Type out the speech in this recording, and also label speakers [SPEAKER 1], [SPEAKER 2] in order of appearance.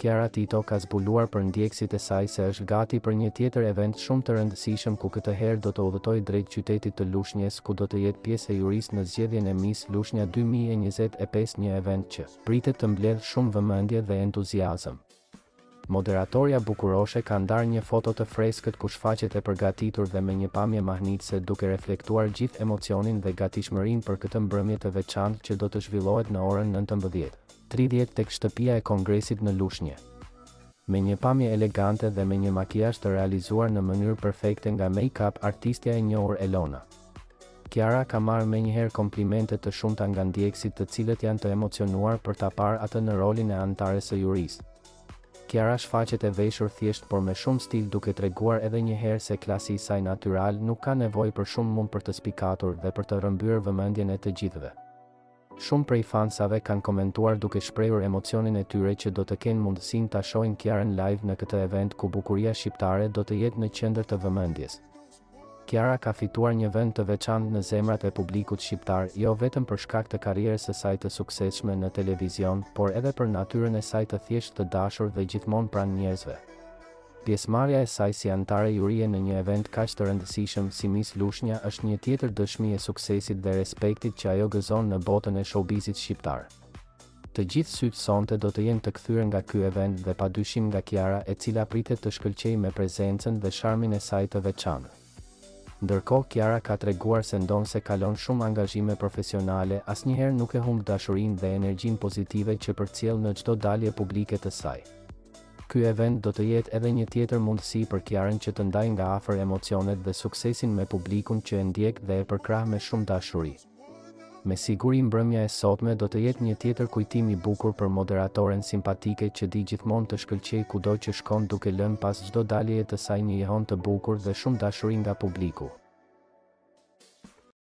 [SPEAKER 1] Kiara Tito ka zbuluar për ndjekësit e saj se është gati për një tjetër event shumë të rëndësishëm ku këtë herë do të udhëtojë drejt qytetit të Lushnjës ku do të jetë pjesë e jurisë në zgjedhjen e Miss Lushnja 2025, një event që pritet të mbledhë shumë vëmendje dhe entuziazëm. Moderatorja bukuroshe ka ndarë një foto të freskët ku shfaqet e përgatitur dhe me një pamje mahnitse duke reflektuar gjithë emocionin dhe gatishmërinë për këtë mbrëmje të veçantë që do të zhvillohet në orën 19:30 tek shtëpia e Kongresit në Lushnjë. Me një pamje elegante dhe me një makijazh të realizuar në mënyrë perfekte nga make-up artistja e njohur Elona. Kiara ka marrë menjëherë komplimente të shumta nga ndjekësit të cilët janë të emocionuar për ta parë atë në rolin e anëtares së jurisë. Kiara shfaqet e veshur thjesht por me shumë stil duke treguar edhe një herë se klasi i saj natyral nuk ka nevojë për shumë mund për të spikatur dhe për të rrëmbyer vëmendjen e të gjithëve. Shumë prej fansave kanë komentuar duke shprehur emocionin e tyre që do të kenë mundësinë ta shohin Kiarën live në këtë event ku bukuria shqiptare do të jetë në qendër të vëmendjes. Kiara ka fituar një vend të veçantë në zemrat e publikut shqiptar, jo vetëm për shkak të karrierës së saj të suksesshme në televizion, por edhe për natyrën e saj të thjeshtë të dashur dhe gjithmonë pranë njerëzve. Pjesëmarrja e saj si anëtare jurie në një event kaq të rëndësishëm si Miss Lushnja është një tjetër dëshmi e suksesit dhe respektit që ajo gëzon në botën e showbizit shqiptar. Të gjithë sytë sonte do të jenë të kthyer nga ky event dhe padyshim nga Kiara, e cila pritet të shkëlqejë me prezencën dhe sharmin e saj të veçantë. Ndërkohë Kiara ka treguar se ndonë se kalon shumë angazhime profesionale, asnjëherë nuk e humb dashurinë dhe energjinë pozitive që përcjell në çdo dalje publike të saj. Ky event do të jetë edhe një tjetër mundësi për Kiarën që të ndajë nga afër emocionet dhe suksesin me publikun që e ndjek dhe e përkrah me shumë dashuri. Me siguri mbrëmja e sotme do të jetë një tjetër kujtim i bukur për moderatoren simpatike që di gjithmonë të shkëlqejë kudo që shkon duke lënë pas çdo daljeje të saj një jehon të bukur dhe shumë dashuri nga publiku.